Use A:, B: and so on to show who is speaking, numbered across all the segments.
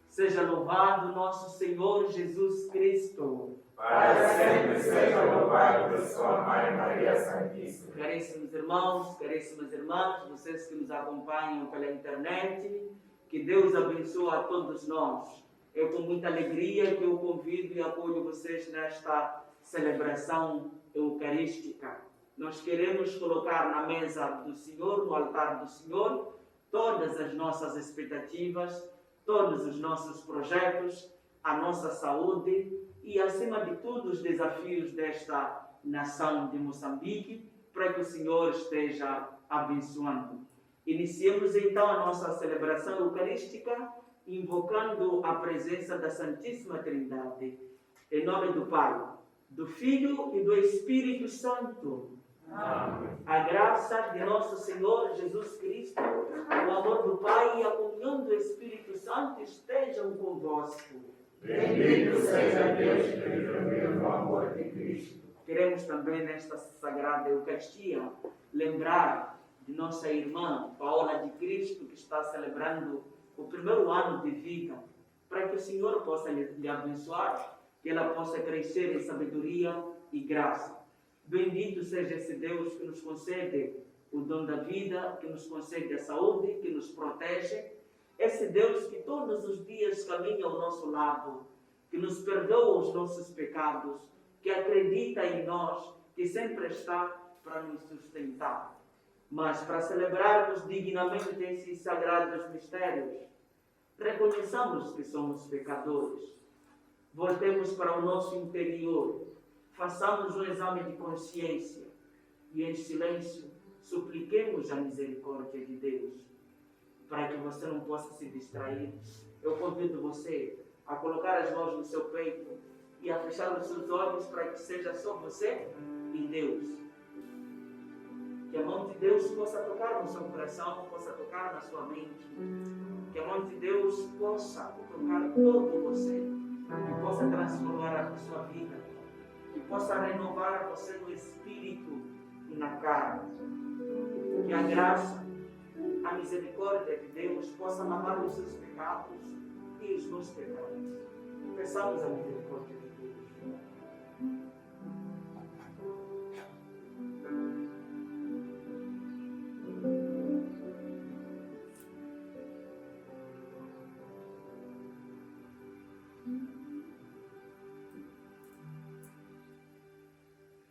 A: Seja louvado nosso Senhor Jesus Cristo.
B: Para sempre seja louvado por sua Mãe Maria Santíssima.
A: Caríssimos irmãos, caríssimas irmãs, vocês que nos acompanham pela internet, que Deus abençoe a todos nós. Eu com muita alegria que eu convido e acolho vocês nesta celebração eucarística. Nós queremos colocar na mesa do Senhor, no altar do Senhor, todas as nossas expectativas, todos os nossos projetos, a nossa saúde e, acima de tudo, os desafios desta nação de Moçambique, para que o Senhor esteja abençoando. Iniciemos então a nossa celebração eucarística, invocando a presença da Santíssima Trindade. Em nome do Pai, do Filho e do Espírito Santo.
B: Amém.
A: A graça de nosso Senhor Jesus Cristo, o amor do Pai e a comunhão do Espírito Santo estejam convosco.
B: Bendito seja Deus que nos reuniu no amor de Cristo.
A: Queremos também, nesta Sagrada Eucaristia, lembrar de nossa irmã Paola de Cristo, que está celebrando o primeiro ano de vida, para que o Senhor possa lhe abençoar, que ela possa crescer em sabedoria e graça. Bendito seja esse Deus que nos concede o dom da vida, que nos concede a saúde, que nos protege. Esse Deus que todos os dias caminha ao nosso lado, que nos perdoa os nossos pecados, que acredita em nós, que sempre está para nos sustentar. Mas para celebrarmos dignamente esses sagrados mistérios, reconheçamos que somos pecadores. Voltemos para o nosso interior, façamos um exame de consciência e, em silêncio, supliquemos a misericórdia de Deus. Para que você não possa se distrair, eu convido você a colocar as mãos no seu peito e a fechar os seus olhos para que seja só você e Deus. Que a mão de Deus possa tocar no seu coração, possa tocar na sua mente. Que a mão de Deus possa tocar todo você, que possa transformar a sua vida, que possa renovar você no espírito e na carne. Que a graça, a misericórdia de Deus possa lavar os seus pecados e os meus pecados. Peçamos a misericórdia de Deus.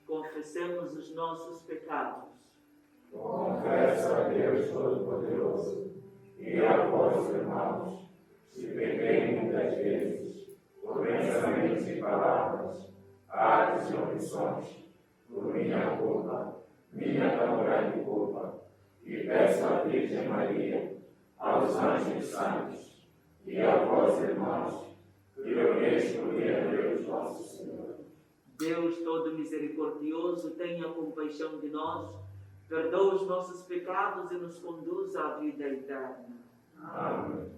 A: Confessemos os nossos pecados.
B: Confesso a Deus Todo-Poderoso e a vós, irmãos, se pequei muitas vezes, por pensamentos e palavras, atos e omissões, por minha culpa, minha tão grande culpa, e peço à Virgem Maria, aos anjos santos, e a vós, irmãos, que oreis por Deus nosso Senhor.
A: Deus todo misericordioso, tenha compaixão de nós, perdoa os nossos pecados e nos conduz à vida eterna.
B: Amém.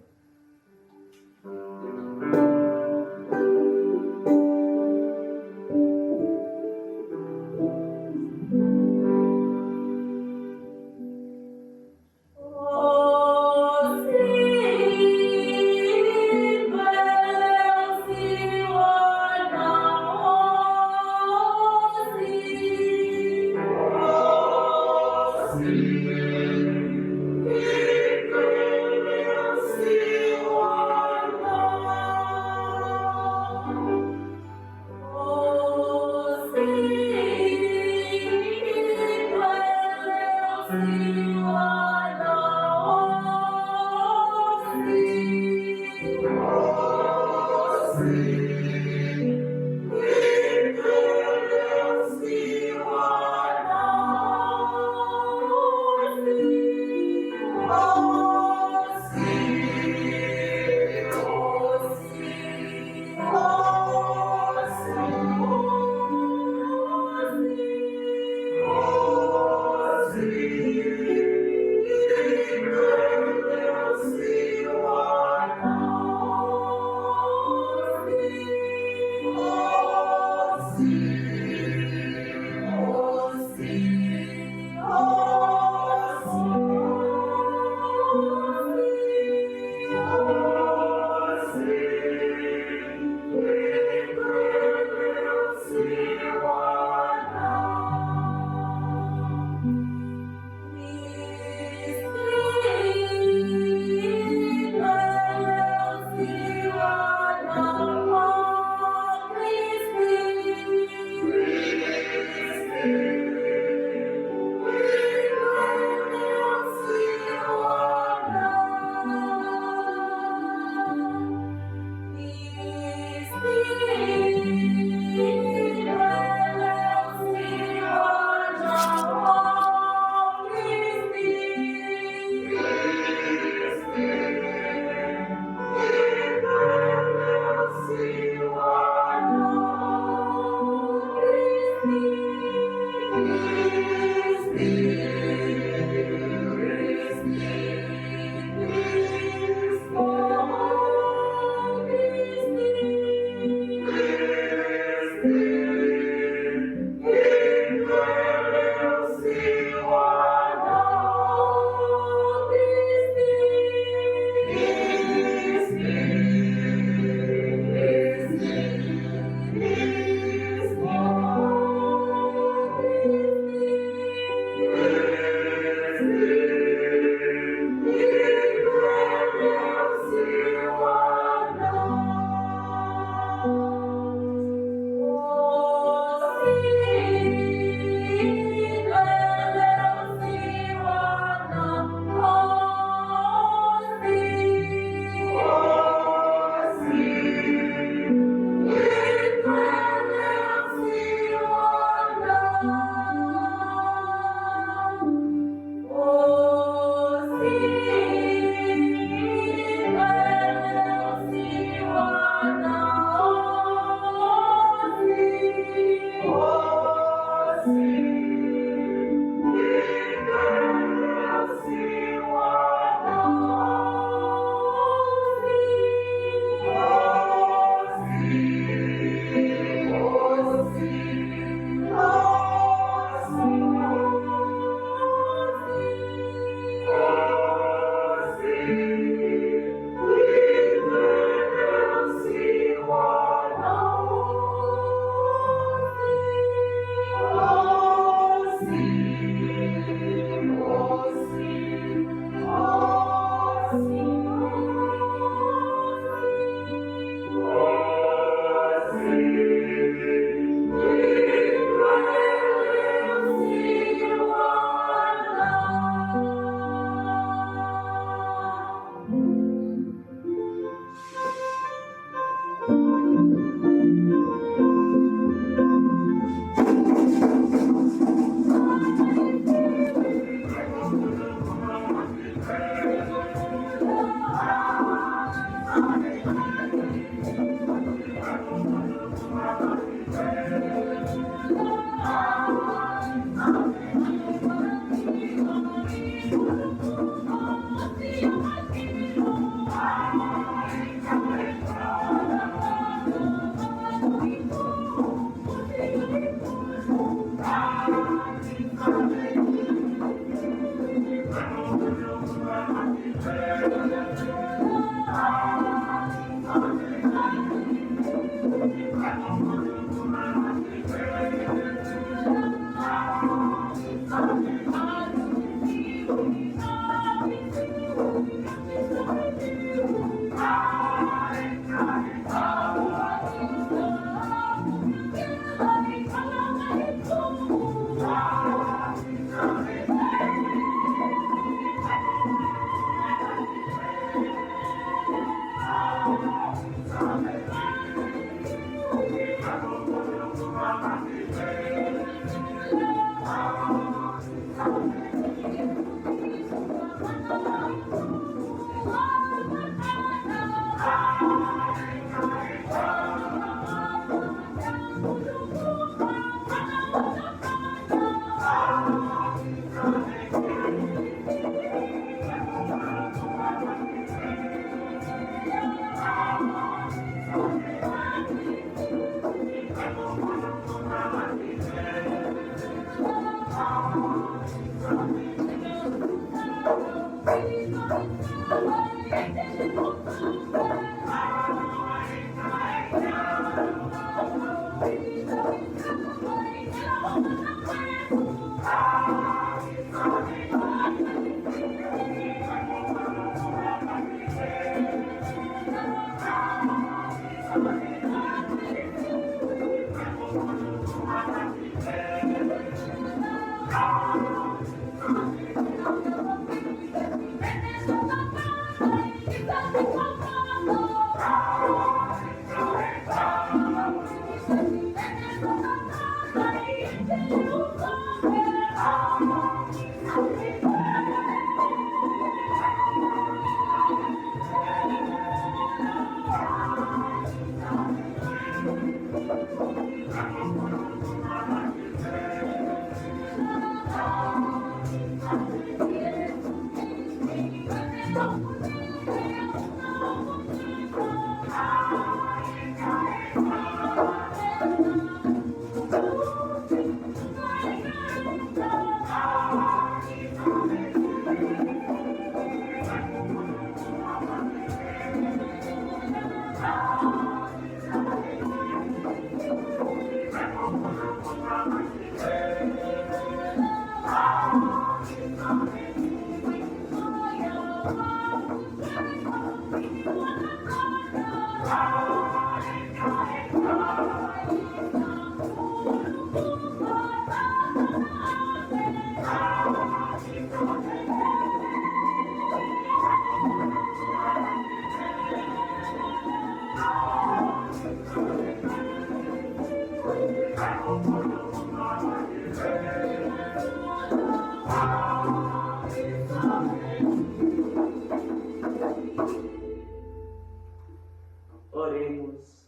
A: Oremos.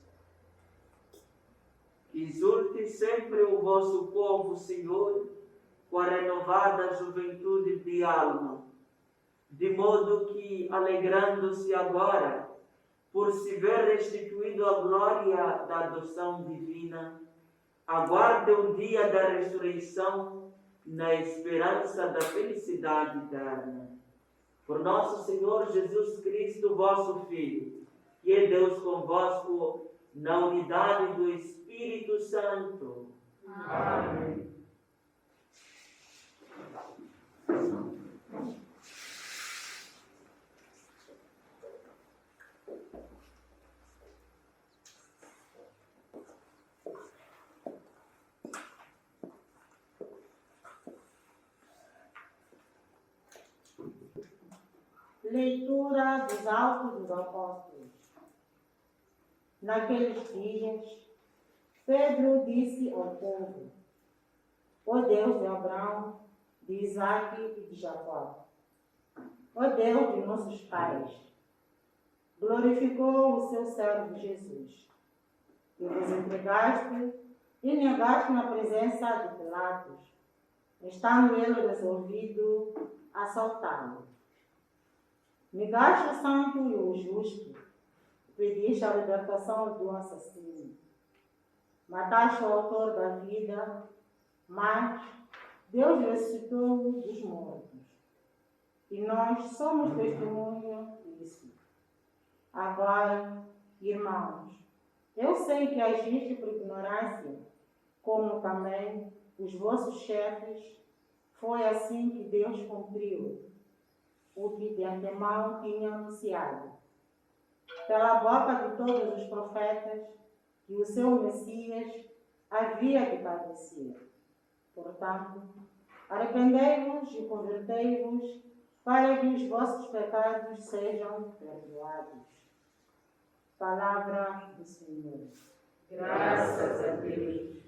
A: Exulte sempre o vosso povo, Senhor, com a renovada juventude de alma, de modo que, alegrando-se agora, por se ver restituído a glória da adoção divina, aguarde o dia da ressurreição na esperança da felicidade eterna. Por nosso Senhor Jesus Cristo, vosso Filho, que é Deus convosco, na unidade do Espírito Santo.
B: Amém.
C: Leitura dos Atos dos Apóstolos. Naqueles dias, Pedro disse ao povo: ó Deus de Abraão, de Isaque e de Jacó, ó Deus de nossos pais, glorificou o seu servo Jesus, e vos entregaste e negaste na presença de Pilatos, estando ele resolvido a soltá-lo. Negaste o santo e o justo, pediste a libertação do assassino. Mataste o autor da vida, mas Deus ressuscitou-o dos mortos. e nós somos testemunho disso. Agora, irmãos, eu sei que agiste por ignorância, como também os vossos chefes. Foi assim que Deus cumpriu o que de antemão tinha anunciado, pela boca de todos os profetas, que o seu Messias havia de padecer. Portanto, arrependei-vos e convertei-vos, para que os vossos pecados sejam perdoados. Palavra do Senhor.
D: Graças a Deus.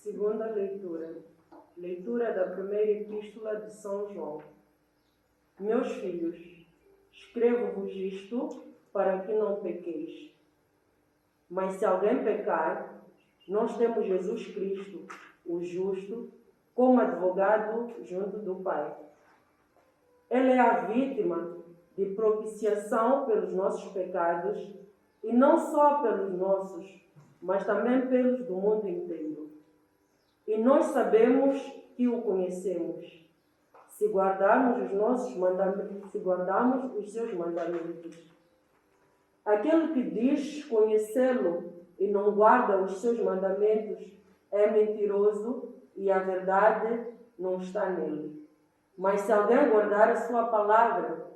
E: Segunda leitura. Leitura da primeira epístola de São João. Meus filhos, escrevo-vos isto para que não pequeis. Mas se alguém pecar, nós temos Jesus Cristo, o justo, como advogado junto do Pai. Ele é a vítima de propiciação pelos nossos pecados, e não só pelos nossos, mas também pelos do mundo inteiro. E nós sabemos que o conhecemos, se guardarmos os seus mandamentos. Aquele que diz conhecê-lo e não guarda os seus mandamentos é mentiroso e a verdade não está nele. Mas se alguém guardar a sua palavra,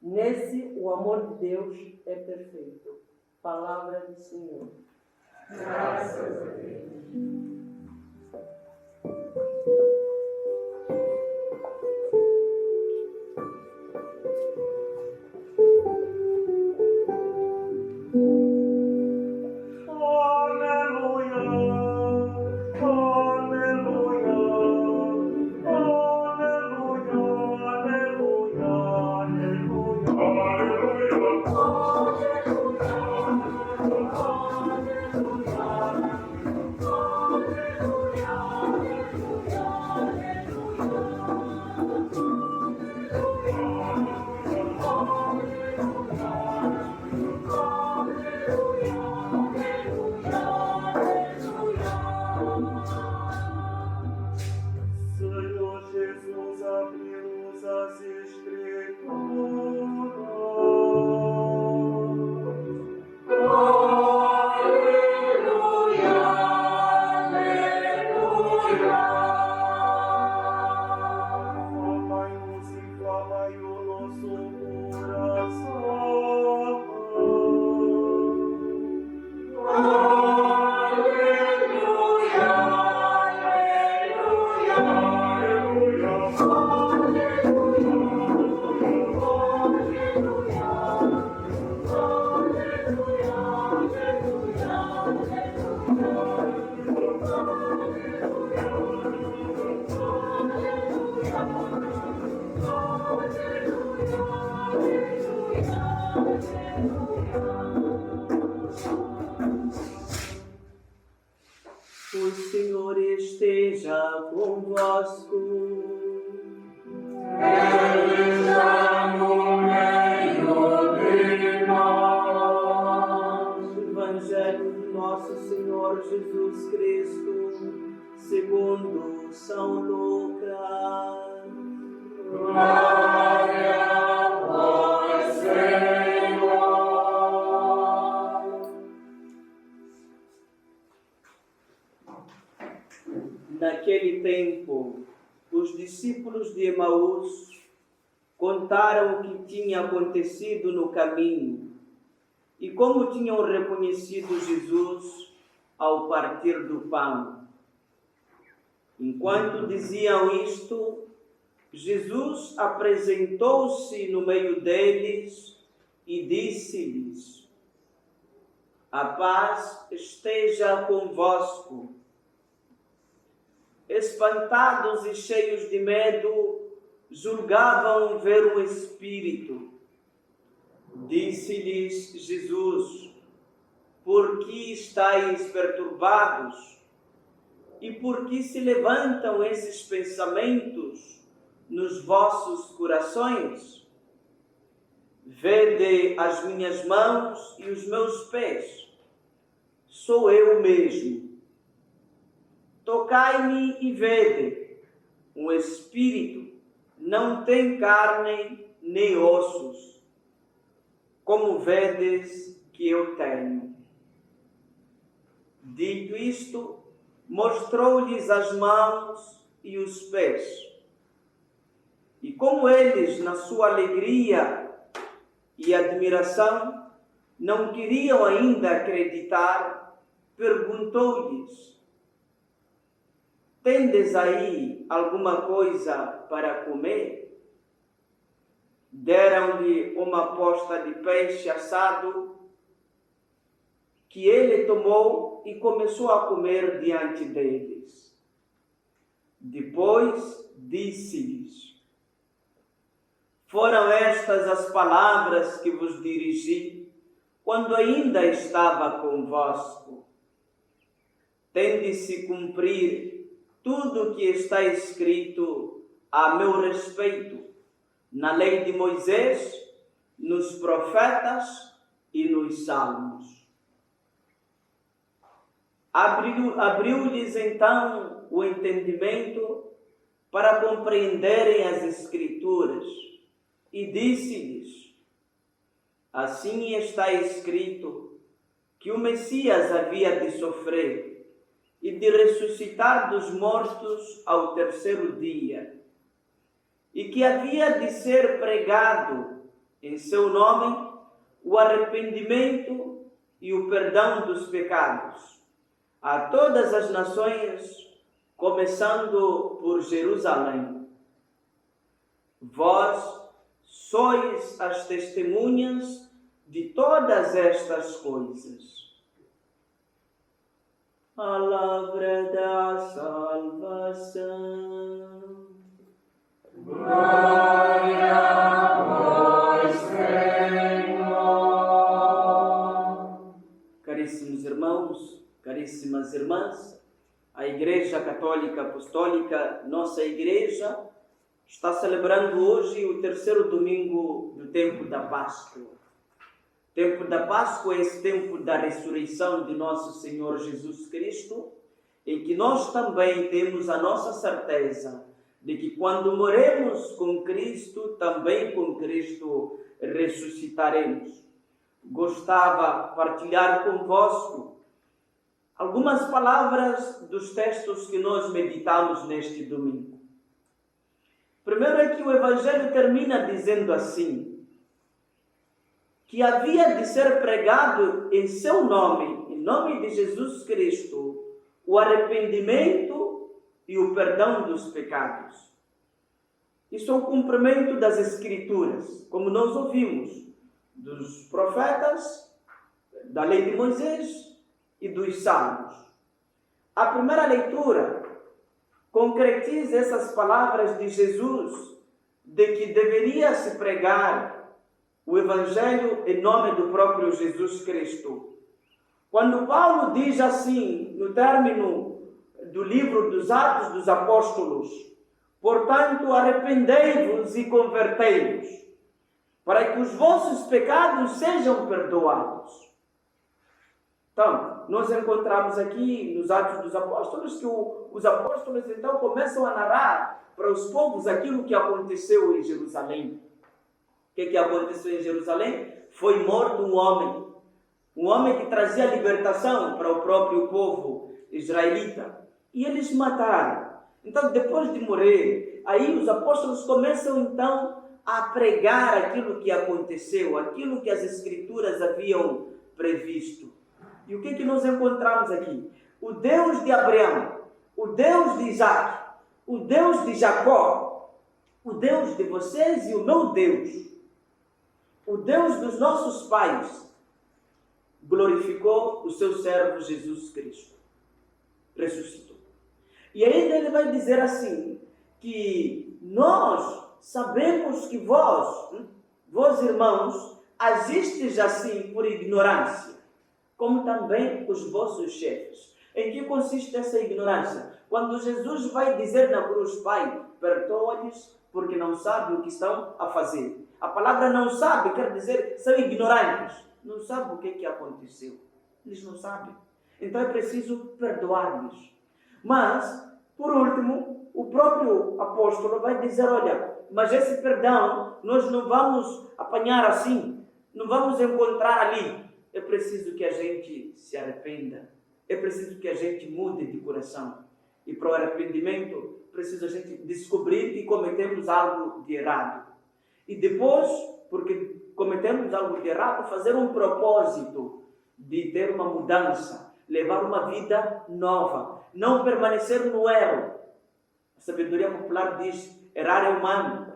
E: nesse o amor de Deus é perfeito. Palavra do Senhor.
B: Graças a Deus.
A: O Senhor esteja convosco.
B: Ele está no meio de nós.
A: Evangelho de nosso Senhor Jesus Cristo, segundo São Lucas.
B: Glória a vós, Senhor.
A: Naquele tempo, os discípulos de Emaús contaram o que tinha acontecido no caminho e como tinham reconhecido Jesus ao partir do pão. Enquanto diziam isto, Jesus apresentou-se no meio deles e disse-lhes: a paz esteja convosco. Espantados e cheios de medo, julgavam ver um espírito. Disse-lhes Jesus: por que estáis perturbados? E por que se levantam esses pensamentos nos vossos corações? Vede as minhas mãos e os meus pés. Sou eu mesmo. Tocai-me e vede. Um espírito não tem carne nem ossos, como vedes que eu tenho. Dito isto, mostrou-lhes as mãos e os pés. E como eles, na sua alegria e admiração, não queriam ainda acreditar, perguntou-lhes: tendes aí alguma coisa para comer? Deram-lhe uma posta de peixe assado, que ele tomou e começou a comer diante deles. Depois disse-lhes: foram estas as palavras que vos dirigi quando ainda estava convosco. Tende-se cumprir tudo o que está escrito a meu respeito na lei de Moisés, nos profetas e nos salmos. Abriu-lhes então o entendimento para compreenderem as Escrituras e disse-lhes: Assim está escrito que o Messias havia de sofrer e de ressuscitar dos mortos ao terceiro dia, e que havia de ser pregado em seu nome o arrependimento e o perdão dos pecados a todas as nações, começando por Jerusalém. Vós sois as testemunhas de todas estas coisas. Palavra da salvação.
B: Glória a vós, Senhor.
A: Caríssimos irmãos, caríssimas irmãs, a Igreja Católica Apostólica, nossa Igreja, está celebrando hoje o terceiro domingo do tempo da Páscoa. O tempo da Páscoa é esse tempo da ressurreição de nosso Senhor Jesus Cristo, em que nós também temos a nossa certeza de que quando morremos com Cristo, também com Cristo ressuscitaremos. Gostava de partilhar convosco algumas palavras dos textos que nós meditamos neste domingo. Primeiro é que o Evangelho termina dizendo assim, que havia de ser pregado em seu nome, em nome de Jesus Cristo, o arrependimento e o perdão dos pecados. Isso é o cumprimento das Escrituras, como nós ouvimos, dos profetas, da lei de Moisés e dos Salmos. A primeira leitura concretiza essas palavras de Jesus, de que deveria se pregar o Evangelho em nome do próprio Jesus Cristo. Quando Paulo diz assim, no término do livro dos Atos dos Apóstolos, portanto, arrependei-vos e convertei-vos, para que os vossos pecados sejam perdoados. Então, nós encontramos aqui nos Atos dos Apóstolos que os apóstolos então começam a narrar para os povos aquilo que aconteceu em Jerusalém. O que aconteceu em Jerusalém? Foi morto um homem que trazia libertação para o próprio povo israelita. E eles mataram. Então, depois de morrer, aí os apóstolos começam então a pregar aquilo que aconteceu, aquilo que as Escrituras haviam previsto. E o que nós encontramos aqui? O Deus de Abraão, o Deus de Isaac, o Deus de Jacó, o Deus de vocês e o meu Deus, o Deus dos nossos pais, glorificou o seu servo Jesus Cristo. Ressuscitou. E ainda ele vai dizer assim, que nós sabemos que vós irmãos, agistes assim por ignorância, como também os vossos chefes. Em que consiste essa ignorância? Quando Jesus vai dizer na cruz, Pai, perdoa-lhes porque não sabem o que estão a fazer. A palavra não sabe quer dizer são ignorantes. Não sabem o que aconteceu. Eles não sabem. Então é preciso perdoar-lhes. Mas, por último, o próprio apóstolo vai dizer, olha, mas esse perdão nós não vamos apanhar assim, não vamos encontrar ali. É preciso que a gente se arrependa. É preciso que a gente mude de coração. E para o arrependimento, precisa a gente descobrir que cometemos algo de errado. E depois, porque cometemos algo de errado, fazer um propósito de ter uma mudança, levar uma vida nova, não permanecer no erro. A sabedoria popular diz, errar é humano,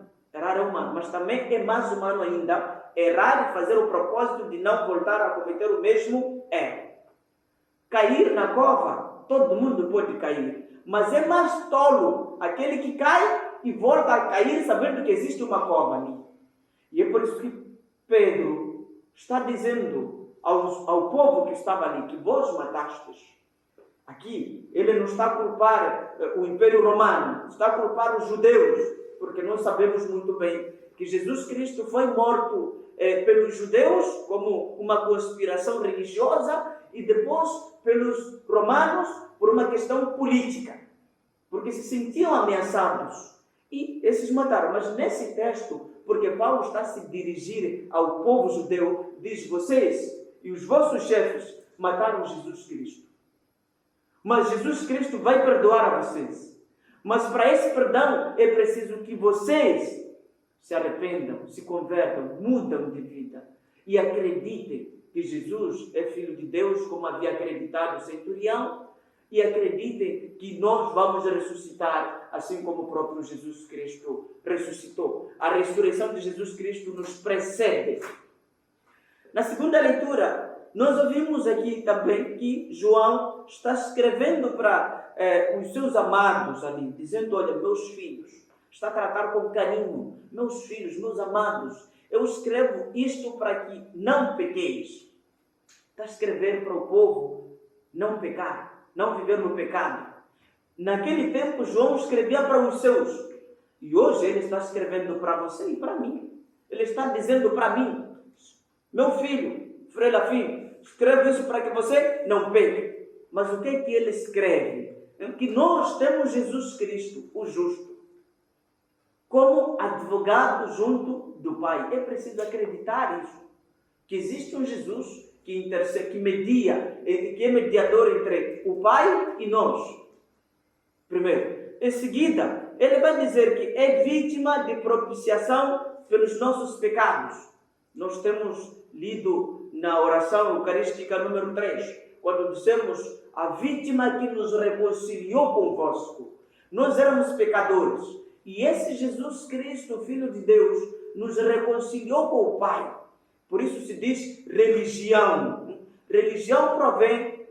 A: mas também é mais humano ainda errar e fazer o propósito de não voltar a cometer o mesmo erro. Cair na cova, todo mundo pode cair, mas é mais tolo aquele que cai e volta a cair sabendo que existe uma cova ali. E é por isso que Pedro está dizendo ao povo que estava ali, que vós matastes. Aqui, ele não está a culpar o Império Romano, está a culpar os judeus, porque nós sabemos muito bem que Jesus Cristo foi morto pelos judeus como uma conspiração religiosa e depois pelos romanos por uma questão política, porque se sentiam ameaçados. e esses mataram. Mas nesse texto, porque Paulo está a se dirigir ao povo judeu, diz: vocês e os vossos chefes mataram Jesus Cristo. Mas Jesus Cristo vai perdoar a vocês. Mas para esse perdão é preciso que vocês se arrependam, se convertam, mudam de vida e acreditem que Jesus é Filho de Deus, como havia acreditado o centurião, e acreditem que nós vamos ressuscitar, assim como o próprio Jesus Cristo ressuscitou. A ressurreição de Jesus Cristo nos precede. Na segunda leitura, nós ouvimos aqui também que João está escrevendo para os seus amados ali, dizendo: olha, meus filhos, está a tratar com carinho, meus filhos, meus amados, eu escrevo isto para que não pequeis. Está a escrever para o povo não pecar, não viver no pecado. Naquele tempo, João escrevia para os seus, e hoje ele está escrevendo para você e para mim. Ele está dizendo para mim: meu filho, Frei filho, escreve isso para que você não peque. Mas o que é que ele escreve? É que nós temos Jesus Cristo, o justo, como advogado junto do Pai. É preciso acreditar isso, que existe um Jesus que media, que é mediador entre o Pai e nós. Primeiro. Em seguida, ele vai dizer que é vítima de propiciação pelos nossos pecados. Nós temos lido na oração eucarística número 3, quando dissemos: a vítima que nos reconciliou convosco. Nós éramos pecadores, e esse Jesus Cristo, Filho de Deus, nos reconciliou com o Pai. Por isso se diz religião. Religião provém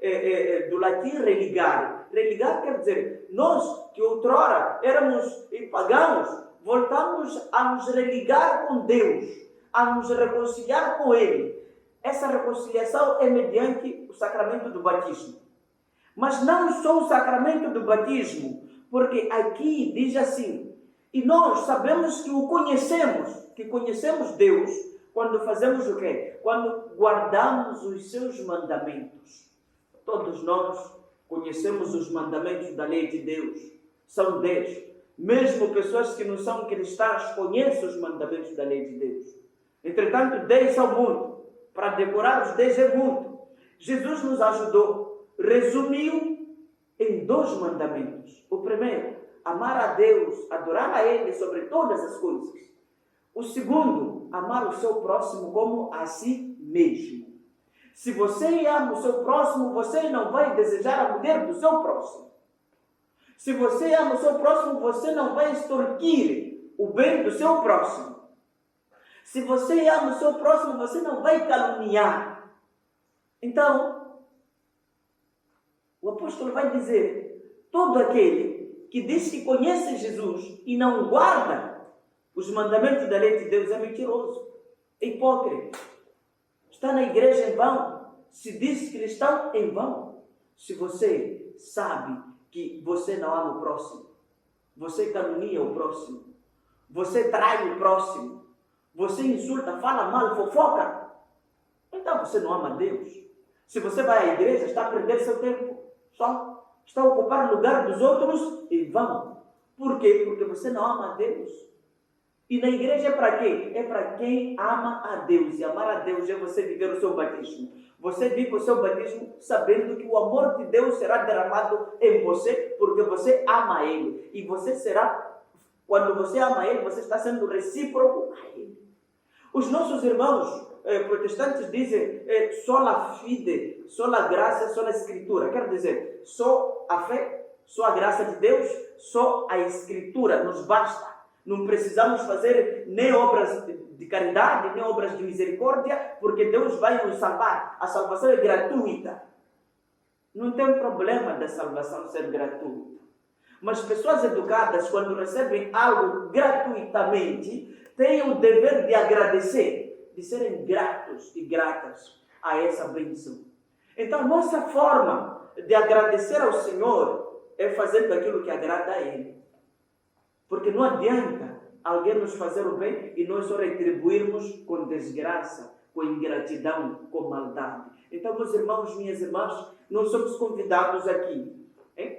A: do latim religare. Religare quer dizer, nós que outrora éramos pagãos, voltamos a nos religar com Deus, a nos reconciliar com Ele. Essa reconciliação é mediante o sacramento do batismo. Mas não só o sacramento do batismo, porque aqui diz assim: e nós sabemos que o conhecemos, que conhecemos Deus, quando fazemos o quê? Quando guardamos os seus mandamentos. Todos nós conhecemos os mandamentos da lei de Deus. São 10. Mesmo pessoas que não são cristãs conhecem os mandamentos da lei de Deus. Entretanto, 10 são muito. Para decorar os 10 é muito. Jesus nos ajudou. Resumiu em 2 mandamentos. O primeiro, amar a Deus, adorar a Ele sobre todas as coisas. O segundo, amar o seu próximo como a si mesmo. Se você ama o seu próximo, você não vai desejar a mulher do seu próximo. Se você ama o seu próximo, você não vai extorquir o bem do seu próximo. Se você ama o seu próximo, você não vai caluniar. Então, o apóstolo vai dizer: todo aquele que diz que conhece Jesus e não guarda os mandamentos da lei de Deus é mentiroso, é hipócrita. Está na igreja em vão, se diz cristão em vão. Se você sabe que você não ama o próximo, você calunia o próximo, você trai o próximo, você insulta, fala mal, fofoca, então você não ama Deus. Se você vai à igreja, está a perder seu tempo, só está a ocupar o lugar dos outros em vão. Por quê? Porque você não ama a Deus. E na igreja é para quê? É para quem ama a Deus. E amar a Deus é você viver o seu batismo. Você vive o seu batismo sabendo que o amor de Deus será derramado em você, porque você ama Ele. E você será, quando você ama Ele, você está sendo recíproco a Ele. Os nossos irmãos protestantes dizem sola fide, sola graça, sola escritura. Quer dizer, só a fé, só a graça de Deus, só a escritura nos basta. Não precisamos fazer nem obras de caridade, nem obras de misericórdia, porque Deus vai nos salvar. A salvação é gratuita. Não tem problema da salvação ser gratuita. Mas pessoas educadas, quando recebem algo gratuitamente, têm o dever de agradecer, de serem gratos e gratas a essa bênção. Então, nossa forma de agradecer ao Senhor é fazendo aquilo que agrada a Ele. Porque não adianta alguém nos fazer o bem e nós só retribuirmos com desgraça, com ingratidão, com maldade. Então, meus irmãos, minhas irmãs, nós somos convidados aqui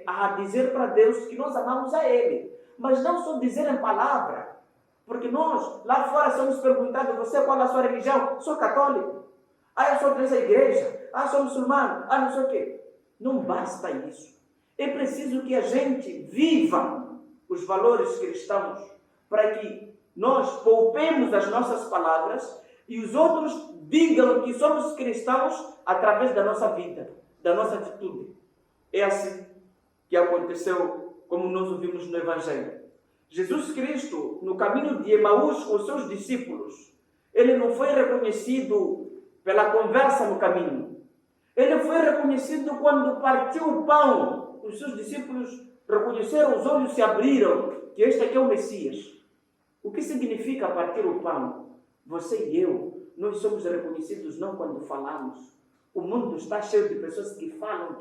A: a dizer para Deus que nós amamos a Ele. Mas não só dizer em palavra. Porque nós, lá fora, somos perguntados, você qual é a sua religião? Sou católico. Eu sou dessa igreja. Sou muçulmano. Não sei o quê. Não basta isso. É preciso que a gente viva os valores cristãos para que nós poupemos as nossas palavras e os outros digam que somos cristãos através da nossa vida, da nossa atitude. É assim que aconteceu, como nós ouvimos no Evangelho. Jesus Cristo, no caminho de Emaús com os seus discípulos, ele não foi reconhecido pela conversa no caminho. Ele foi reconhecido quando partiu o pão. Os seus discípulos reconheceram, os olhos se abriram, que este aqui é o Messias. O que significa partir o pão? Você e eu, nós somos reconhecidos não quando falamos. O mundo está cheio de pessoas que falam,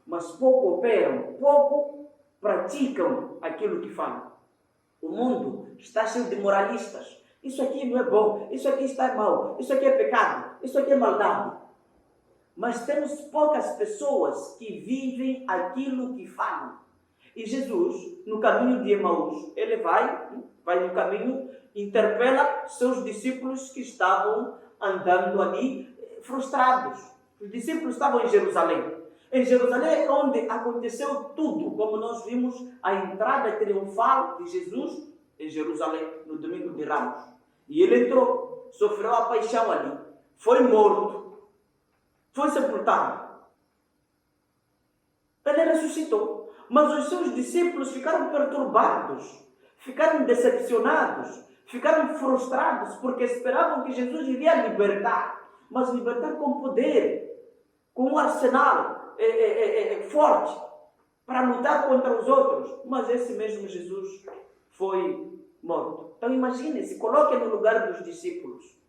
A: mas pouco operam, pouco praticam aquilo que falam. O mundo está cheio de moralistas. Isso aqui não é bom, isso aqui está mal, isso aqui é pecado, isso aqui é maldade. Mas temos poucas pessoas que vivem aquilo que falam. E Jesus, no caminho de Emaús, ele vai no caminho, interpela seus discípulos que estavam andando ali frustrados. Os discípulos estavam em Jerusalém. Em Jerusalém é onde aconteceu tudo, como nós vimos a entrada triunfal de Jesus em Jerusalém, no domingo de Ramos. E ele entrou, sofreu a paixão ali, foi morto, foi sepultado. Ele ressuscitou. Mas os seus discípulos ficaram perturbados, ficaram decepcionados, ficaram frustrados, porque esperavam que Jesus iria libertar, mas libertar com poder, com um arsenal forte, para lutar contra os outros. Mas esse mesmo Jesus foi morto. Então imagine, se coloque no lugar dos discípulos.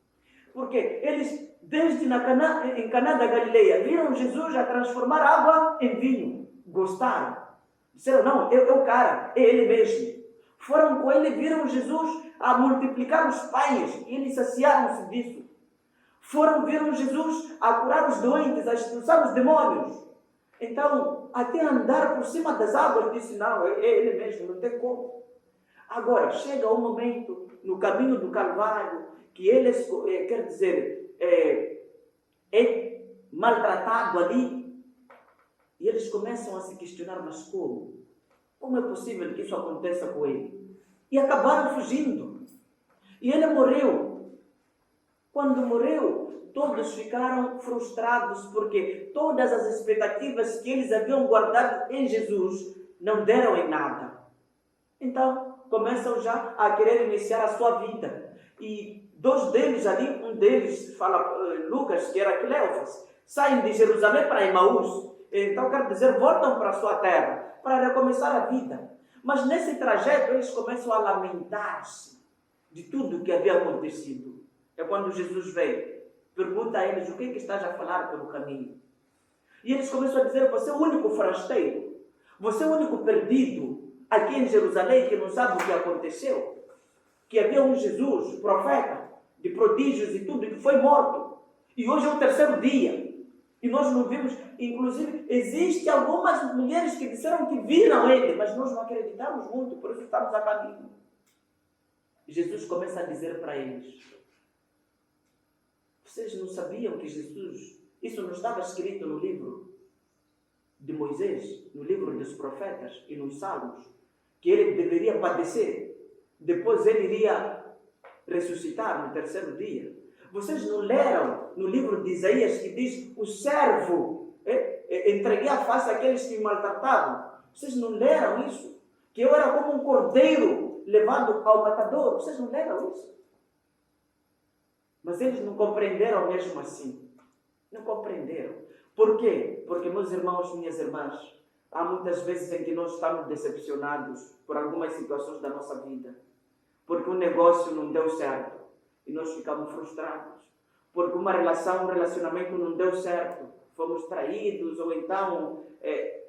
A: Porque eles, desde em Caná da Galileia, viram Jesus a transformar água em vinho. Gostaram. Disseram, não, é o cara, é ele mesmo. Foram com ele, viram Jesus a multiplicar os pães e eles saciaram-se disso. Viram Jesus a curar os doentes, a expulsar os demônios. Então, até andar por cima das águas, disse, não, é ele mesmo, não tem como. Agora, chega um momento no caminho do Calvário que ele, quer dizer, é maltratado ali. E eles começam a se questionar, mas como? Como é possível que isso aconteça com ele? E acabaram fugindo. E ele morreu. Quando morreu, todos ficaram frustrados, porque todas as expectativas que eles haviam guardado em Jesus não deram em nada. Então, começam já a querer iniciar a sua vida. E dois deles ali, um deles, fala Lucas, que era Cleofas, saem de Jerusalém para Emaús. Então, quer dizer, voltam para a sua terra, para recomeçar a vida. Mas nesse trajeto, eles começam a lamentar-se de tudo que havia acontecido. É quando Jesus veio, pergunta a eles, o que é que estás a falar pelo caminho? E eles começam a dizer, você é o único forasteiro, você é o único perdido aqui em Jerusalém que não sabe o que aconteceu. Que havia um Jesus, profeta, de prodígios e tudo, que foi morto. E hoje é o terceiro dia. E nós não vimos, inclusive, existem algumas mulheres que disseram que viram ele, mas nós não acreditamos muito, por isso estamos a caminho. Jesus começa a dizer para eles, vocês não sabiam que Jesus, isso não estava escrito no livro de Moisés, no livro dos profetas e nos salmos, que ele deveria padecer, depois ele iria ressuscitar no terceiro dia. Vocês não leram no livro de Isaías que diz, o servo, entreguei a face àqueles que me maltratavam? Vocês não leram isso? Que eu era como um cordeiro levado ao matador. Vocês não leram isso? Mas eles não compreenderam mesmo assim. Não compreenderam. Por quê? Porque, meus irmãos, minhas irmãs, há muitas vezes em que nós estamos decepcionados por algumas situações da nossa vida. Porque um negócio não deu certo. E nós ficamos frustrados. Porque um relacionamento não deu certo. Fomos traídos, ou então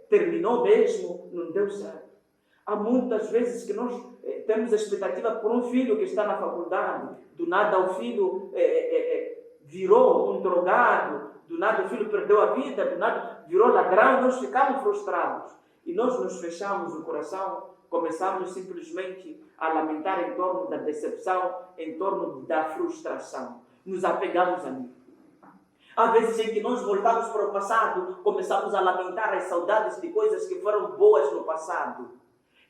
A: terminou mesmo, não deu certo. Há muitas vezes que nós temos a expectativa por um filho que está na faculdade. Do nada o filho virou um drogado. Do nada o filho perdeu a vida. Do nada virou ladrão. Nós ficamos frustrados. E nós nos fechamos o coração começamos simplesmente a lamentar em torno da decepção, em torno da frustração. Nos apegamos ali. Há vezes em que nós voltamos para o passado, começamos a lamentar as saudades de coisas que foram boas no passado.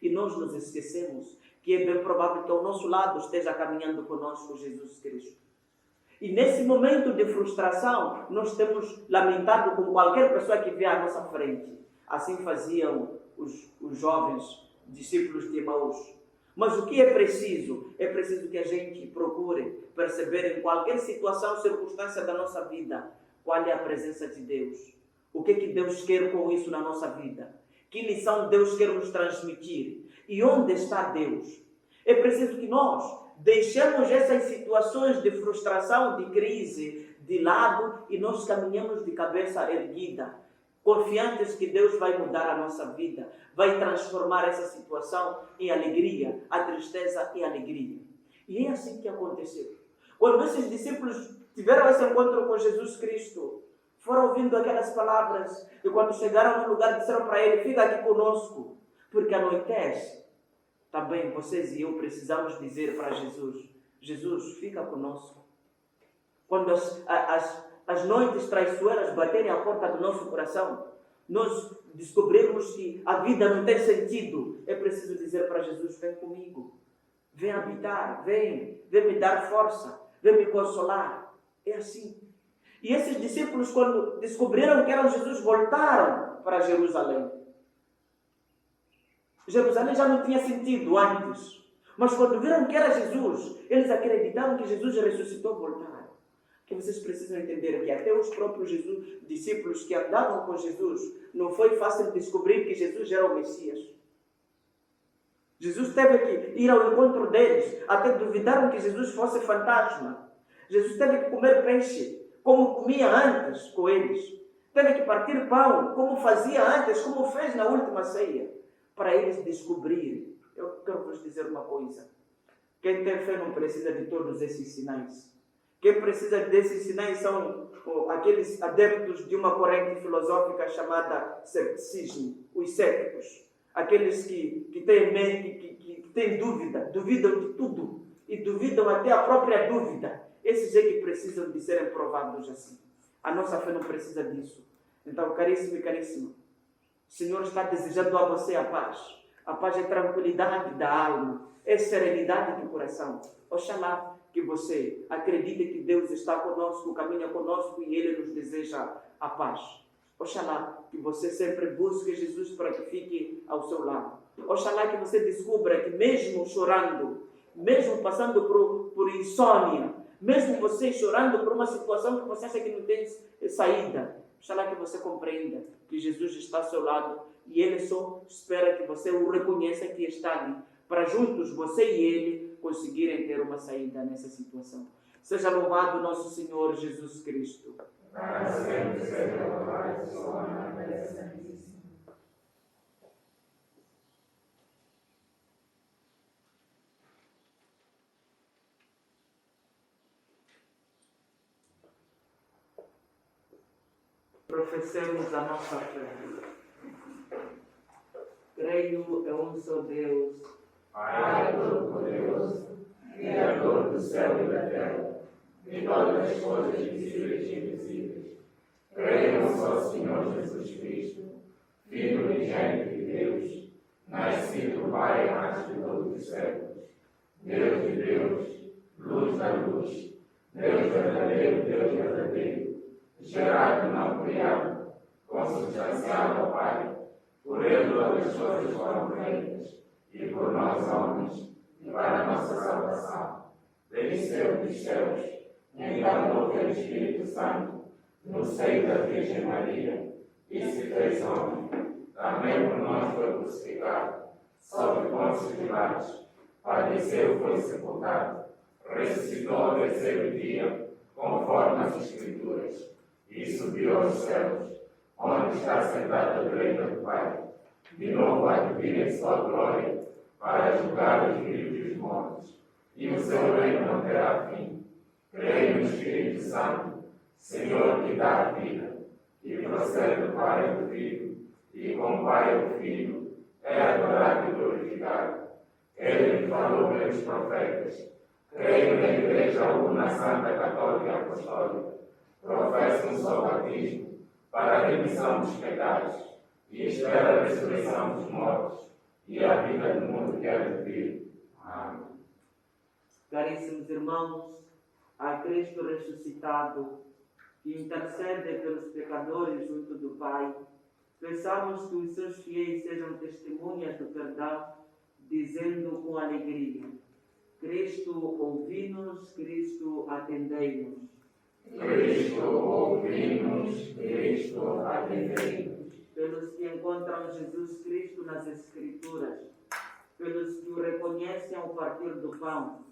A: E nós nos esquecemos que é bem provável que ao nosso lado esteja caminhando conosco Jesus Cristo. E nesse momento de frustração, nós temos lamentado com qualquer pessoa que vê à nossa frente. Assim faziam os jovens discípulos de Emaús. Mas o que é preciso? É preciso que a gente procure perceber em qualquer situação, circunstância da nossa vida, qual é a presença de Deus. O que Deus quer com isso na nossa vida? Que lição Deus quer nos transmitir? E onde está Deus? É preciso que nós deixemos essas situações de frustração, de crise, de lado e nós caminhemos de cabeça erguida, confiantes que Deus vai mudar a nossa vida, vai transformar essa situação em alegria, a tristeza em alegria. E é assim que aconteceu. Quando esses discípulos tiveram esse encontro com Jesus Cristo, foram ouvindo aquelas palavras e quando chegaram no lugar disseram para ele: fica aqui conosco, porque anoitece. Também vocês e eu precisamos dizer para Jesus: Jesus, fica conosco. Quando as noites traiçoeiras baterem à porta do nosso coração, nós descobrimos que a vida não tem sentido, é preciso dizer para Jesus: vem comigo, vem habitar, vem me dar força, vem me consolar. É assim. E esses discípulos, quando descobriram que era Jesus, voltaram para Jerusalém. Jerusalém já não tinha sentido antes, mas quando viram que era Jesus, eles acreditaram que Jesus ressuscitou, voltaram. Que vocês precisam entender que até os próprios discípulos que andavam com Jesus, não foi fácil descobrir que Jesus era o Messias. Jesus teve que ir ao encontro deles, até duvidaram que Jesus fosse fantasma. Jesus teve que comer peixe, como comia antes com eles. Teve que partir pão, como fazia antes, como fez na última ceia, para eles descobrirem. Eu quero vos dizer uma coisa. Quem tem fé não precisa de todos esses sinais. Quem precisa desses sinais são aqueles adeptos de uma corrente filosófica chamada ceticismo, os céticos. Aqueles que têm dúvida, duvidam de tudo e duvidam até a própria dúvida. Esses é que precisam de serem provados assim. A nossa fé não precisa disso. Então, caríssimo e caríssima, o Senhor está desejando a você a paz. A paz é tranquilidade da alma, é serenidade do coração. Oxalá que você acredite que Deus está conosco, caminha conosco e Ele nos deseja a paz. Oxalá que você sempre busque Jesus para que fique ao seu lado. Oxalá que você descubra que mesmo chorando, mesmo passando por insônia, mesmo você chorando por uma situação que você acha que não tem saída, oxalá que você compreenda que Jesus está ao seu lado e Ele só espera que você o reconheça que está ali, para juntos, você e Ele, conseguirem ter uma saída nessa situação. Seja louvado nosso Senhor Jesus Cristo.
B: Para sempre seja louvado sua Mãe Santíssima.
A: Professemos a nossa fé. Creio em um só Deus,
B: Pai Todo-Poderoso, Criador do céu e da terra, de todas as coisas visíveis e invisíveis. Creio em um só Senhor Jesus Cristo, Filho unigênito de Deus, nascido do Pai antes de todos os séculos, Deus de Deus, luz da luz, Deus verdadeiro, gerado não criado, consubstanciado ao Pai. Por Ele todas as coisas foram feitas, e por nós homens, e para a nossa salvação. Desceu dos céus, encarnou pelo Espírito Santo, no seio da Virgem Maria, e se fez homem. Também por nós foi crucificado, sob Pôncio Pilatos, padeceu, foi sepultado, ressuscitou ao terceiro dia, conforme as Escrituras, e subiu aos céus, onde está sentado à direita do Pai. De novo há de vir em sua glória, para julgar os vivos e os mortos, e o seu reino não terá fim. Creio no Espírito Santo, Senhor que dá a vida, que procede do Pai e do Filho, e com o Pai e o Filho, é adorado e glorificado. Ele que falou pelos profetas. Creio na Igreja Una, Santa, Católica e Apostólica. Professo um só batismo para a remissão dos pecados e espero a ressurreição dos mortos e a vida do mundo que há de vir. Amém.
A: Caríssimos irmãos, a Cristo ressuscitado, que intercede pelos pecadores junto do Pai, peçamos que os seus fiéis sejam testemunhas do perdão, dizendo com alegria: Cristo, ouvi-nos, Cristo, atendei-nos.
B: Cristo, ouvi-nos, Cristo, atendei-nos.
A: Pelos que encontram Jesus Cristo nas Escrituras, pelos que o reconhecem ao partir do pão,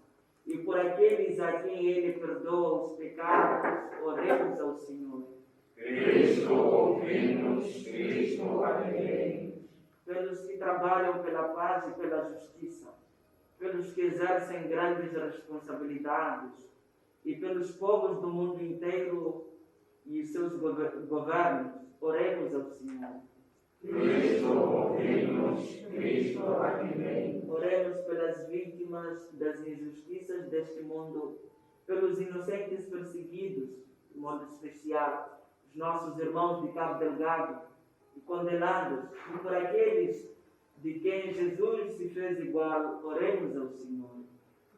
A: e por aqueles a quem Ele perdoa os pecados, oremos ao Senhor.
B: Cristo, ouvi-nos, Cristo, atendei-nos.
A: Pelos que trabalham pela paz e pela justiça, pelos que exercem grandes responsabilidades, e pelos povos do mundo inteiro e os seus governos, oremos ao Senhor.
B: Cristo, ouvi-nos, Cristo, atendei-nos.
A: Oremos pelas vítimas das injustiças deste mundo, pelos inocentes perseguidos, de modo especial, os nossos irmãos de Cabo Delgado e condenados, e por aqueles de quem Jesus se fez igual, oremos ao Senhor.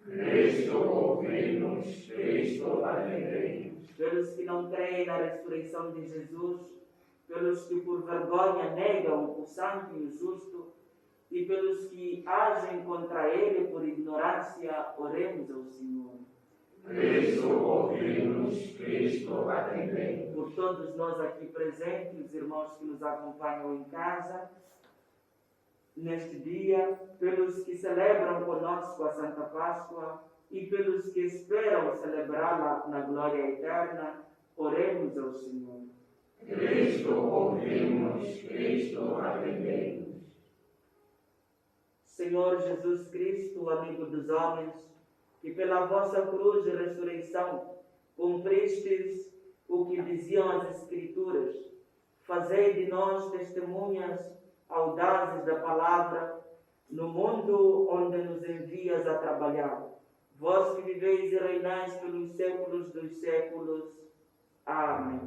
B: Cristo, ouvi-nos, Cristo, atendei-nos.
A: Pelos que não creem na ressurreição de Jesus, pelos que por vergonha negam o santo e o justo, e pelos que agem contra ele por ignorância, oremos ao Senhor.
B: Cristo, ouvi-nos, Cristo, atendei-nos.
A: Por todos nós aqui presentes, os irmãos que nos acompanham em casa, neste dia, pelos que celebram conosco a Santa Páscoa e pelos que esperam celebrá-la na glória eterna, oremos ao Senhor.
B: Cristo, ouvimos, Cristo, atendei-nos.
A: Senhor Jesus Cristo, amigo dos homens, que pela vossa cruz e ressurreição cumpristes o que diziam as Escrituras, fazei de nós testemunhas audazes da palavra no mundo onde nos envias a trabalhar. Vós que viveis e reinais pelos séculos dos séculos. Amém.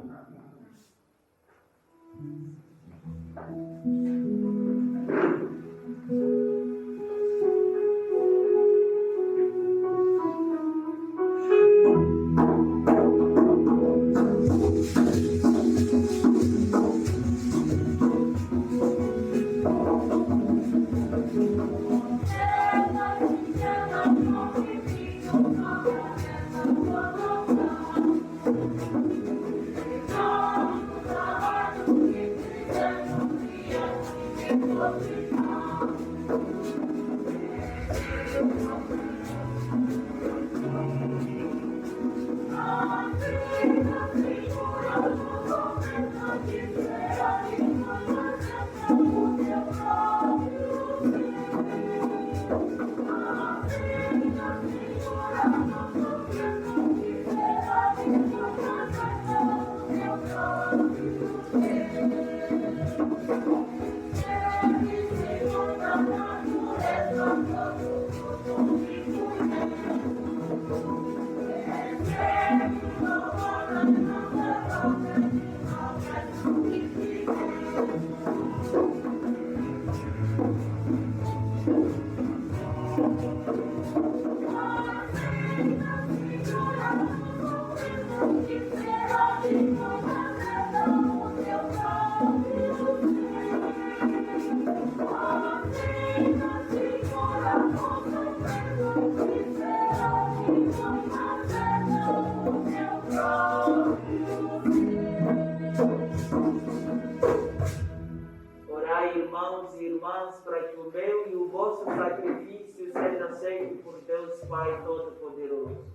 A: Orai, irmãos e irmãs, para que o meu e o vosso sacrifício seja aceito por Deus Pai Todo-Poderoso.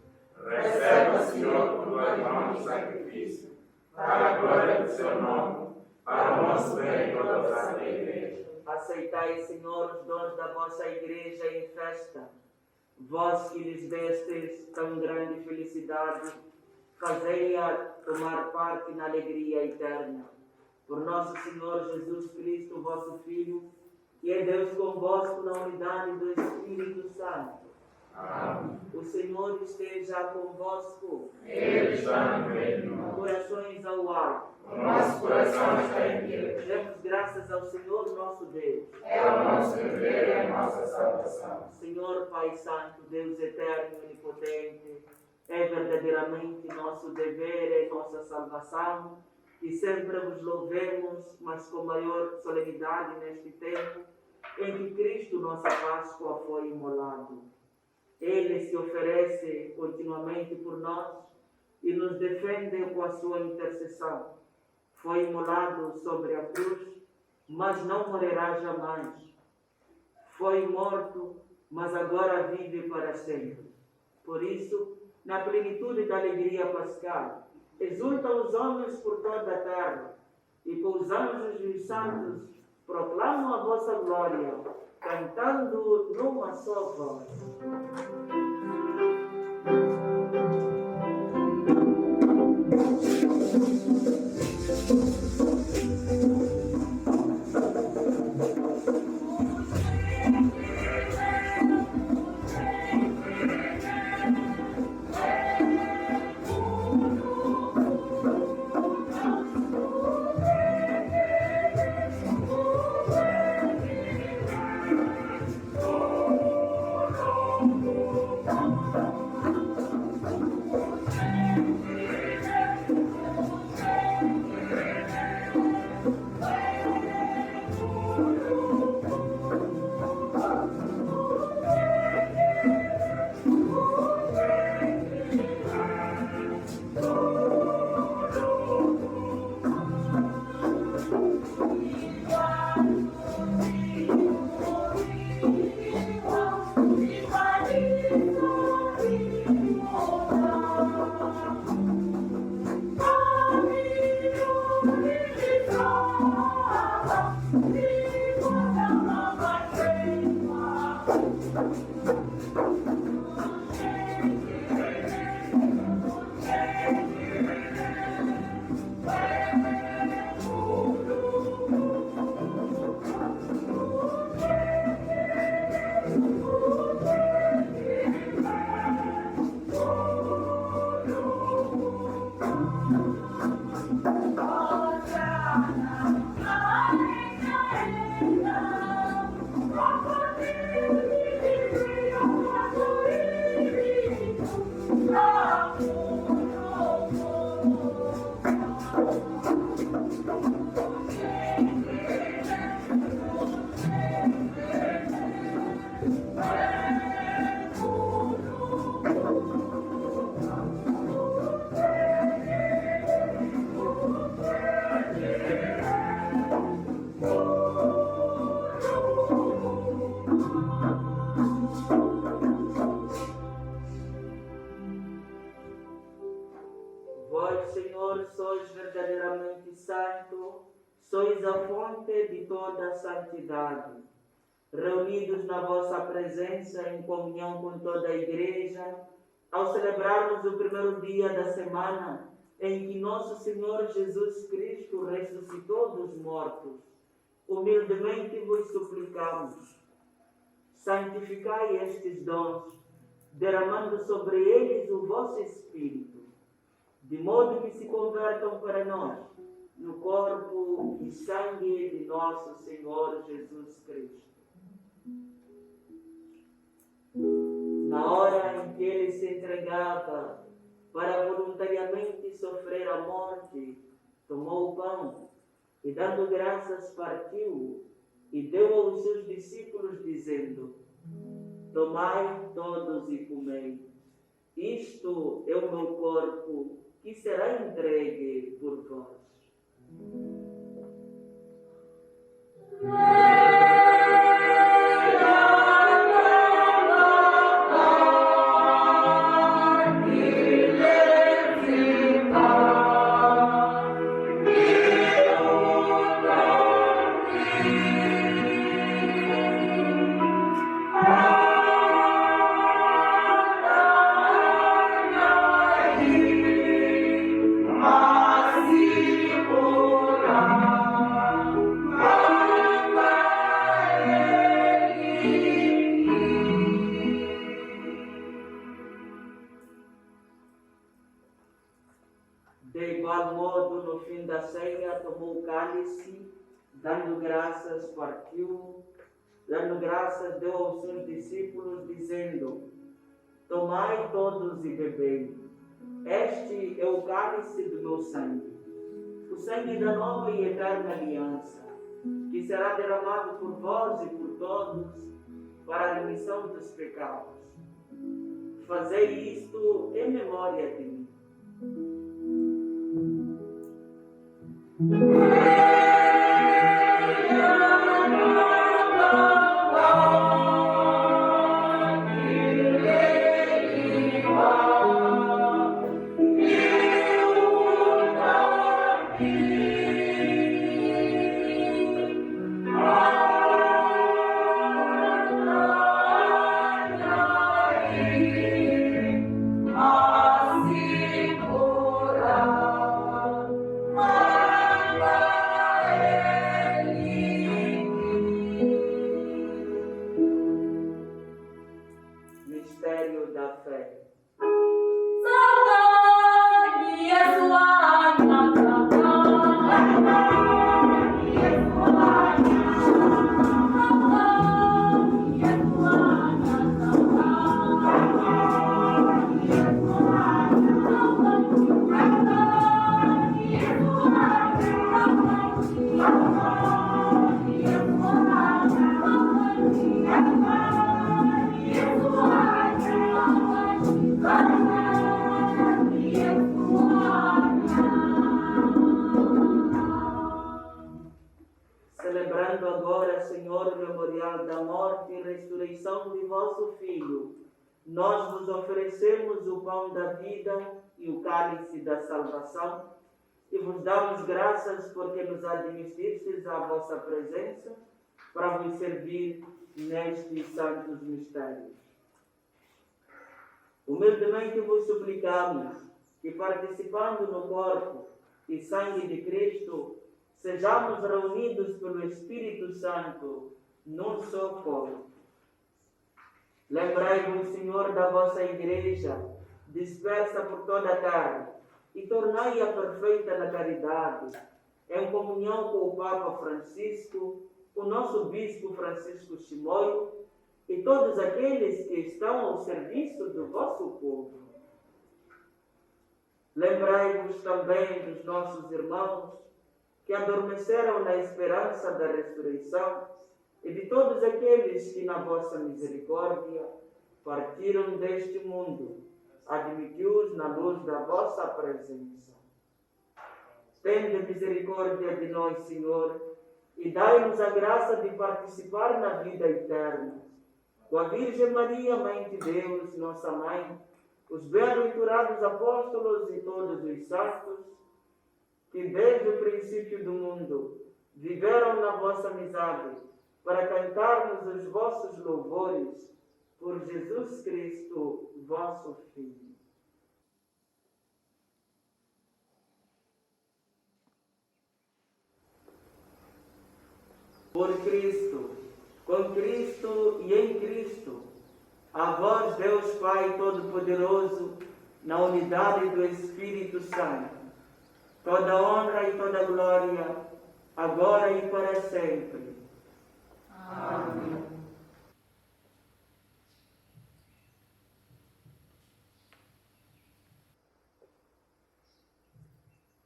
B: Receba, Senhor, por tuas mãos o sacrifício, para a glória do seu nome, para o nosso bem e toda a Santa Igreja.
A: Aceitai, Senhor, os dons da vossa Igreja em festa. Vós que lhes destes tão grande felicidade, fazei-a tomar parte na alegria eterna. Por nosso Senhor Jesus Cristo, vosso Filho, E é Deus convosco na unidade do Espírito Santo.
B: Amém.
A: O Senhor esteja convosco.
B: Ele está no meio de nós.
A: Corações ao alto.
B: O nosso coração está em Deus.
A: Demos graças ao Senhor nosso Deus.
B: É o nosso dever e a nossa salvação.
A: Senhor Pai Santo, Deus eterno e onipotente, é verdadeiramente nosso dever e nossa salvação, e sempre vos louvemos, mas com maior solenidade neste tempo em que Cristo, nossa Páscoa, foi imolado. Ele se oferece continuamente por nós e nos defende com a sua intercessão. Foi imolado sobre a cruz, mas não morrerá jamais. Foi morto, mas agora vive para sempre. Por isso, na plenitude da alegria pascal, exultam os homens por toda a terra, e com os anjos e os santos proclamam a vossa glória, cantando numa só voz. Vós, Senhor, sois verdadeiramente santo, sois a fonte de toda a santidade. Reunidos na vossa presença, em comunhão com toda a Igreja, ao celebrarmos o primeiro dia da semana, em que nosso Senhor Jesus Cristo ressuscitou dos mortos, humildemente vos suplicamos, santificai estes dons, derramando sobre eles o vosso Espírito, de modo que se convertam para nós no corpo e sangue de nosso Senhor Jesus Cristo. Na hora em que ele se entregava para voluntariamente sofrer a morte, tomou o pão e, dando graças, partiu e deu aos seus discípulos, dizendo: tomai todos e comei. Isto é o meu corpo, que será entregue por vós.
B: Mas
A: De igual modo, no fim da ceia, tomou o cálice, dando graças, partiu, dando graças, deu aos seus discípulos, dizendo: tomai todos e bebei. Este é o cálice do meu sangue, o sangue da nova e eterna aliança, que será derramado por vós e por todos para a remissão dos pecados. Fazei isto em memória de mim. Mistério da fé. Celebrando agora, Senhor, o memorial da morte e ressurreição de vosso Filho, nós vos oferecemos o pão da vida e o cálice da salvação e vos damos graças porque nos admitistes à vossa presença para vos servir nestes santos mistérios. Humildemente vos suplicamos que, participando no corpo e sangue de Cristo, sejamos reunidos pelo Espírito Santo num só corpo. Lembrai-vos, Senhor, da vossa Igreja, dispersa por toda a terra, e tornai-a perfeita na caridade, em comunhão com o Papa Francisco, o nosso Bispo Francisco Chimoio, e todos aqueles que estão ao serviço do vosso povo. Lembrai-vos também dos nossos irmãos que adormeceram na esperança da ressurreição e de todos aqueles que, na vossa misericórdia, partiram deste mundo. Admiti-os na luz da vossa presença. Tende misericórdia de nós, Senhor, e dai-nos a graça de participar na vida eterna. Com a Virgem Maria, Mãe de Deus, nossa Mãe, os bem-aventurados apóstolos e todos os santos, que desde o princípio do mundo viveram na vossa amizade, para cantarmos os vossos louvores, por Jesus Cristo, vosso Filho. Por Cristo, com Cristo e em Cristo, a vós, Deus Pai Todo-Poderoso, na unidade do Espírito Santo, toda honra e toda glória, agora e para sempre.
D: Amém.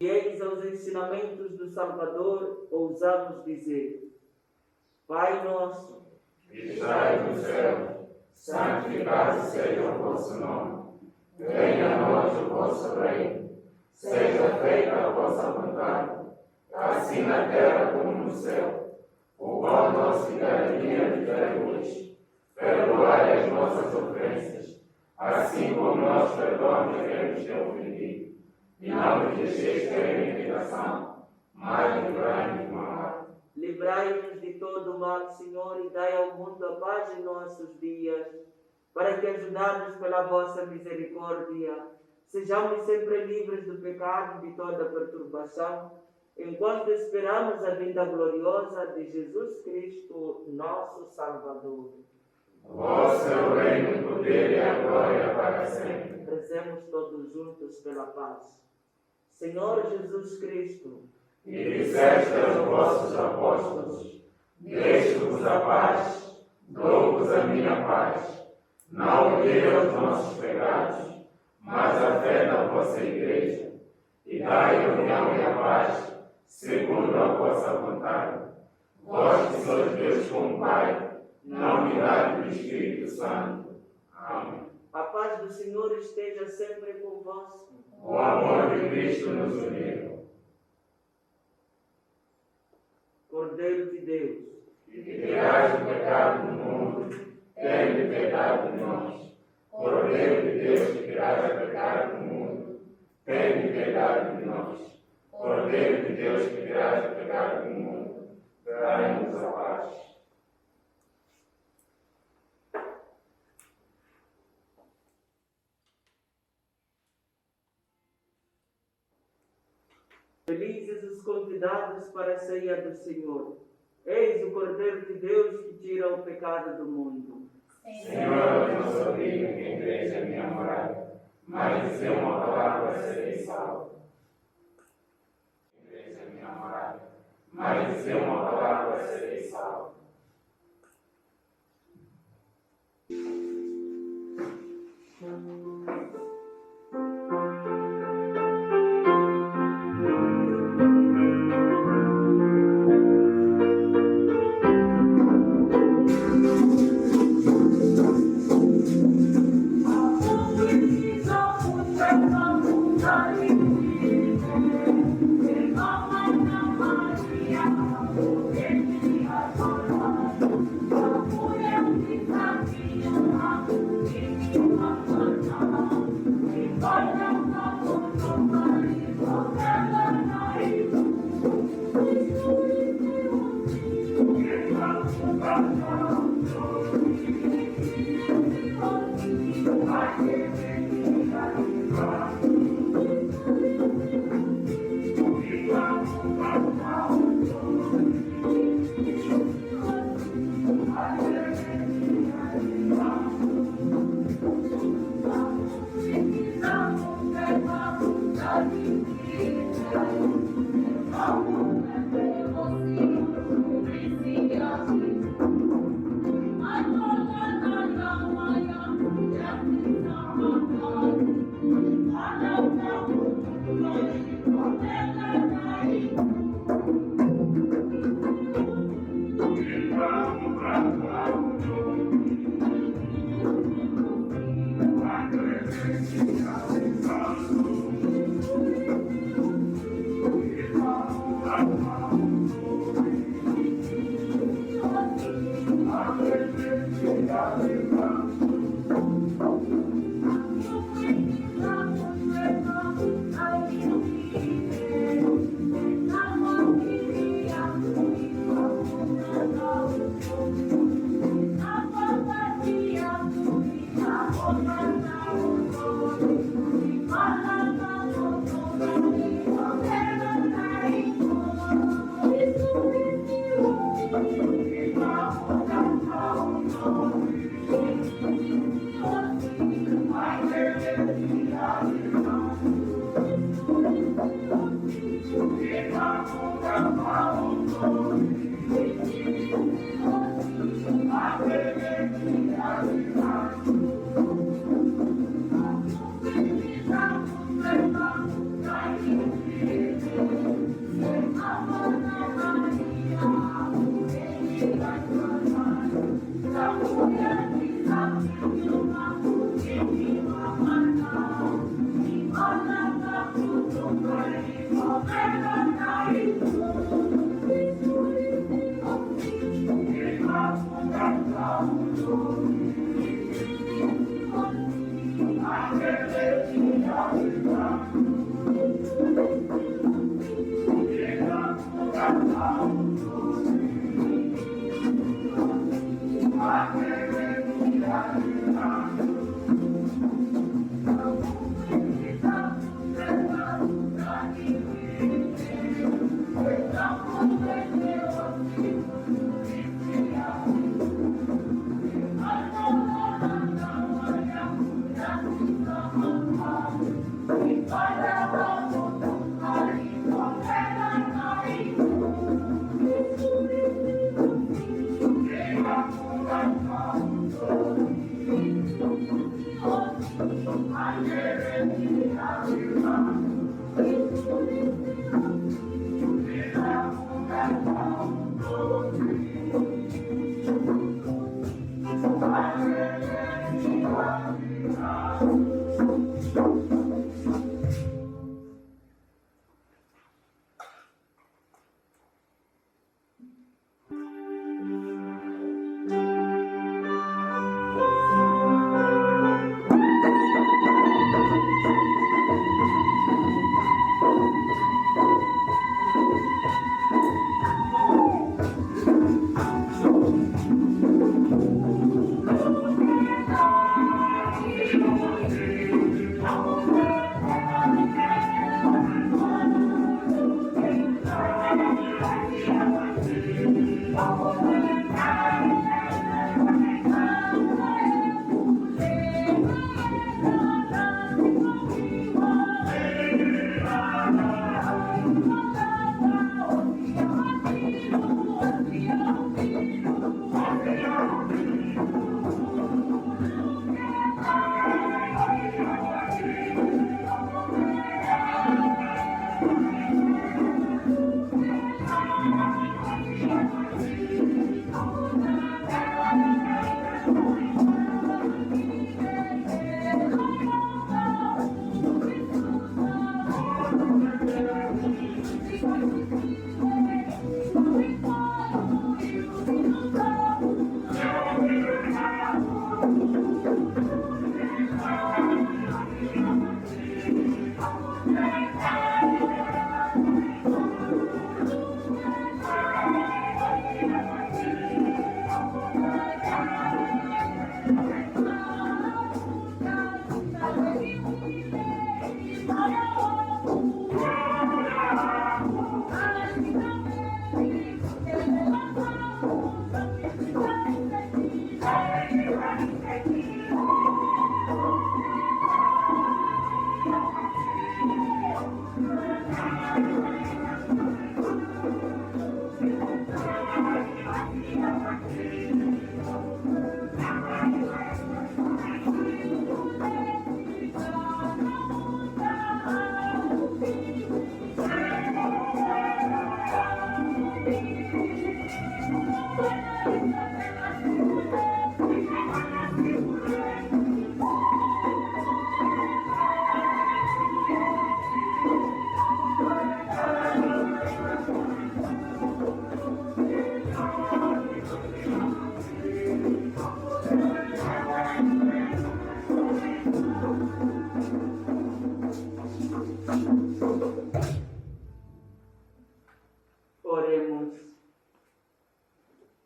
A: E eis aos ensinamentos do Salvador, ousamos dizer: Pai nosso,
B: que estais no céu, santificado seja o vosso nome. Venha a nós o vosso reino. Seja feita a vossa vontade, assim na terra como no céu. O pão nosso de cada dia nos dai hoje. Perdoai as nossas ofensas, assim como nós perdoamos a quem nos tem ofendido. E não nos deixeis cair em tentação, mas livrai-nos do mal.
A: livrai-nos de todo o mal, Senhor, e dai ao mundo a paz em nossos dias, para que, ajudados pela vossa misericórdia, sejamos sempre livres do pecado e de toda perturbação, enquanto esperamos a vinda gloriosa de Jesus Cristo, nosso Salvador.
B: Vosso é o reino, o poder e a glória para sempre.
A: Rezemos todos juntos pela paz. Senhor Jesus Cristo,
B: e disseste aos vossos apóstolos: deixo-vos a paz, dou-vos a minha paz. Não olvidei os nossos pecados, mas a fé da vossa Igreja, e dai a união e a paz, segundo a vossa vontade. Vós que sois Deus como Pai, na unidade do Espírito Santo. Amém.
A: a paz do Senhor esteja sempre convosco.
B: O amor de Cristo nos uniu.
A: Cordeiro de Deus,
B: Que tirais o pecado do mundo, tende piedade de nós. Cordeiro de Deus, que tirais o pecado do mundo, tende piedade de nós. Cordeiro de Deus, que tirais o pecado do mundo, dai-nos a paz.
A: felizes os convidados para a ceia do Senhor. Eis o Cordeiro de Deus que tira o pecado do mundo.
B: Senhor, eu não sou digno que entreis a minha morada, mas dizer uma palavra serei salvo. Entreis a minha morada, mas dizer uma palavra serei salvo.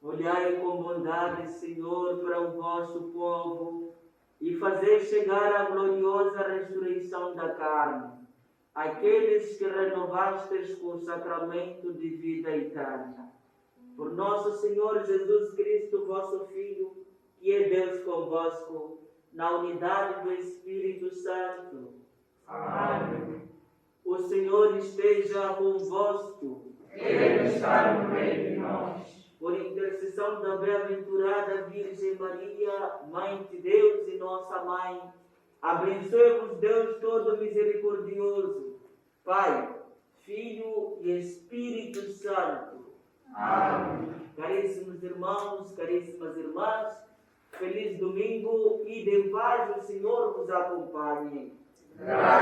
A: Olhai com bondade, Senhor, para o vosso povo e fazei chegar a gloriosa ressurreição da carne, aqueles que renovastes com o sacramento de vida eterna. Por nosso Senhor Jesus Cristo, vosso Filho, que é Deus convosco, na unidade do Espírito Santo.
B: Amém.
A: O Senhor esteja convosco.
B: Ele está no meio de nós.
A: Por intercessão da bem-aventurada Virgem Maria, Mãe de Deus e nossa Mãe, abençoe-vos Deus todo misericordioso, Pai, Filho e Espírito Santo.
B: Amém.
A: Caríssimos irmãos, caríssimas irmãs, feliz domingo e de paz o Senhor vos acompanhe.
B: Graças